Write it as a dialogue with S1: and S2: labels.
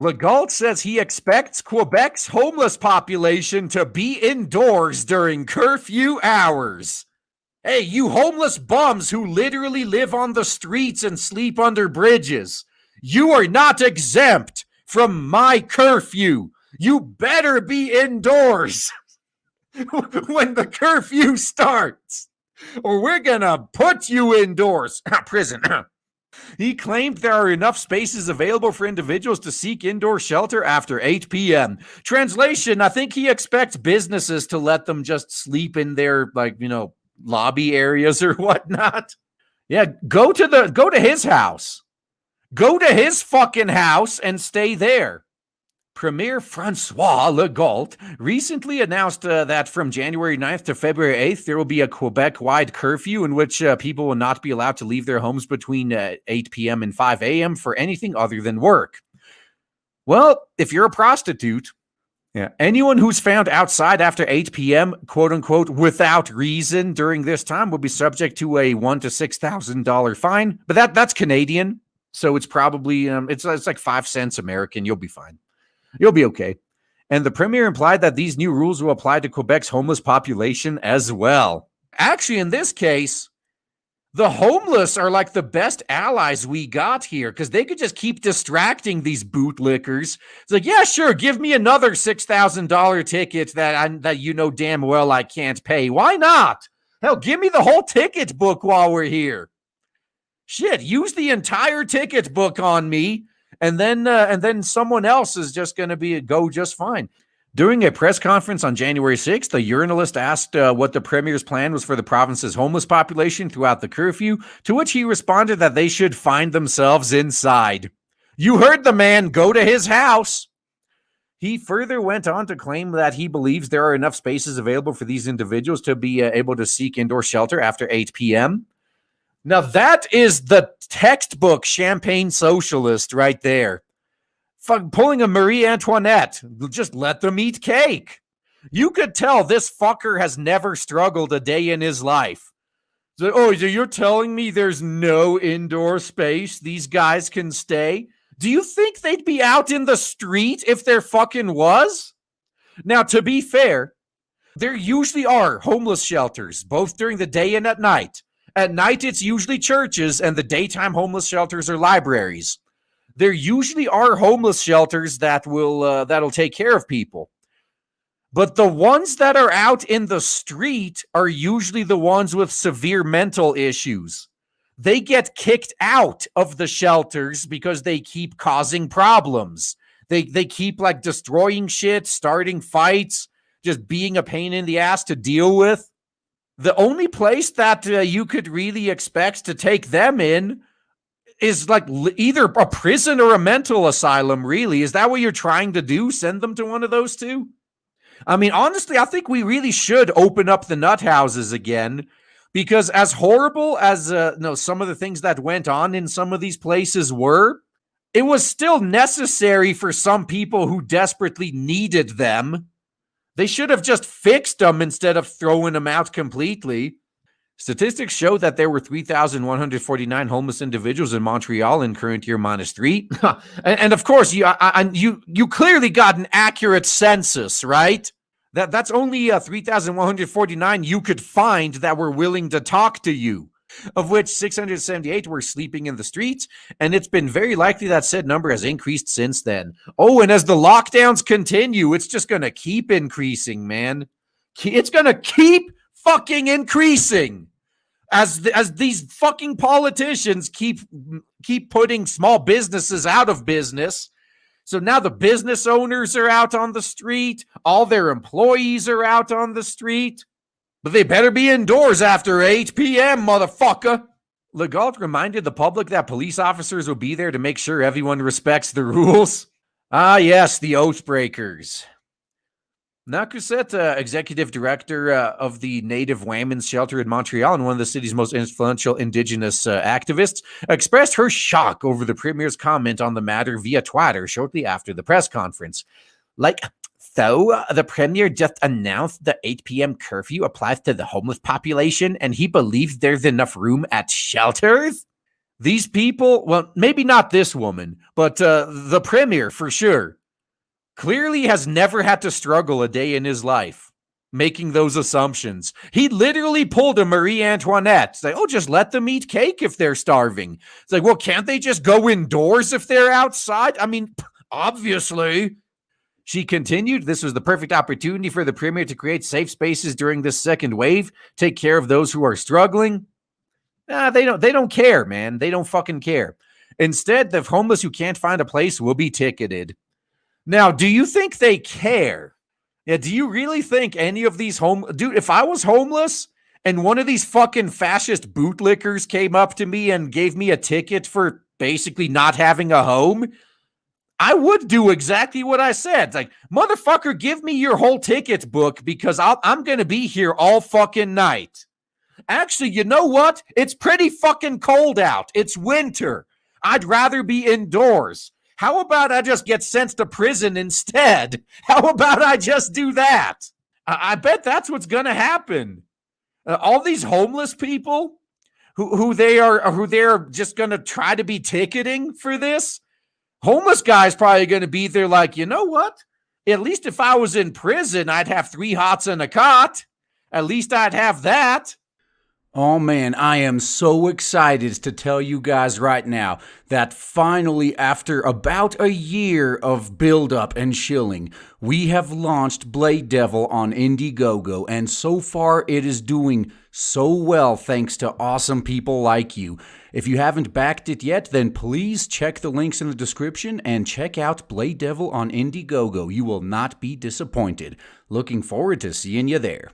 S1: Legault says he expects Quebec's homeless population to be indoors during curfew hours. Hey, you homeless bums who literally live on the streets and sleep under bridges, you are not exempt from my curfew. You better be indoors when the curfew starts, or we're gonna put you indoors. Prison. He claimed there are enough spaces available for individuals to seek indoor shelter after 8 p.m. Translation, I think he expects businesses to let them just sleep in their, lobby areas or whatnot. Yeah, go to his house. Go to his fucking house and stay there. Premier Francois Legault recently announced that from January 9th to February 8th, there will be a Quebec-wide curfew in which people will not be allowed to leave their homes between 8 p.m. and 5 a.m. for anything other than work. Well, if you're a prostitute, anyone who's found outside after 8 p.m., quote unquote, without reason during this time will be subject to a $1,000 to $6,000 fine. But that's Canadian, so it's probably it's like 5 cents American. You'll be fine. You'll be okay. And the premier implied that these new rules will apply to Quebec's homeless population as well. Actually, in this case, the homeless are like the best allies we got here because they could just keep distracting these bootlickers. It's like, yeah, sure, give me another $6,000 ticket that you know damn well I can't pay. Why not? Hell, give me the whole ticket book while we're here. Shit, use the entire ticket book on me. And then someone else is just going to go just fine. During a press conference on January 6th, the Urinalist asked what the premier's plan was for the province's homeless population throughout the curfew, to which he responded that they should find themselves inside. You heard the man. Go to his house. He further went on to claim that he believes there are enough spaces available for these individuals to be able to seek indoor shelter after 8 p.m. Now, that is the textbook champagne socialist right there. Pulling a Marie Antoinette. Just let them eat cake. You could tell this fucker has never struggled a day in his life. So you're telling me there's no indoor space these guys can stay? Do you think they'd be out in the street if there fucking was? Now, to be fair, there usually are homeless shelters, both during the day and at night. At night, it's usually churches, and the daytime homeless shelters are libraries. There usually are homeless shelters that'll take care of people. But the ones that are out in the street are usually the ones with severe mental issues. They get kicked out of the shelters because they keep causing problems. They keep destroying shit, starting fights, just being a pain in the ass to deal with. The only place that you could really expect to take them in is either a prison or a mental asylum, really. Is that what you're trying to do? Send them to one of those two? I mean, honestly, I think we really should open up the nut houses again, because as horrible as some of the things that went on in some of these places were, it was still necessary for some people who desperately needed them. They should have just fixed them instead of throwing them out completely. Statistics show that there were 3,149 homeless individuals in Montreal in current year -3. and of course, you clearly got an accurate census, right? That's only 3,149 you could find that were willing to talk to you, of which 678 were sleeping in the streets, and it's been very likely that said number has increased since then. Oh, and as the lockdowns continue, it's just going to keep increasing, man. It's going to keep fucking increasing as these fucking politicians keep putting small businesses out of business. So now the business owners are out on the street, all their employees are out on the street. But they better be indoors after 8 p.m., motherfucker. Legault reminded the public that police officers will be there to make sure everyone respects the rules. Ah, yes, the Oathbreakers. Nakuseta, executive director of the Native Women's Shelter in Montreal and one of the city's most influential Indigenous activists, expressed her shock over the premier's comment on the matter via Twitter shortly after the press conference. So the premier just announced the 8 p.m. curfew applies to the homeless population, and he believes there's enough room at shelters? These people, well, maybe not this woman, but the premier for sure, clearly has never had to struggle a day in his life making those assumptions. He literally pulled a Marie Antoinette. It's like, oh, just let them eat cake if they're starving. It's like, well, can't they just go indoors if they're outside? I mean, obviously. She continued, this was the perfect opportunity for the premier to create safe spaces during this second wave, take care of those who are struggling. They don't care, man. They don't fucking care. Instead, the homeless who can't find a place will be ticketed. Now, do you think they care? Yeah, do you really think any of these dude, if I was homeless and one of these fucking fascist bootlickers came up to me and gave me a ticket for basically not having a home, I would do exactly what I said. It's like, motherfucker, give me your whole ticket book because I'm going to be here all fucking night. Actually, you know what? It's pretty fucking cold out. It's winter. I'd rather be indoors. How about I just get sent to prison instead? How about I just do that? I bet that's what's going to happen. All these homeless people who they're just going to try to be ticketing for this. Homeless guy's probably going to be there like, you know what? At least if I was in prison, I'd have 3 hots and a cot. At least I'd have that. Oh man, I am so excited to tell you guys right now that finally, after about a year of build-up and shilling, we have launched Blade Devil on Indiegogo, and so far it is doing so well thanks to awesome people like you. If you haven't backed it yet, then please check the links in the description and check out Blade Devil on Indiegogo. You will not be disappointed. Looking forward to seeing you there.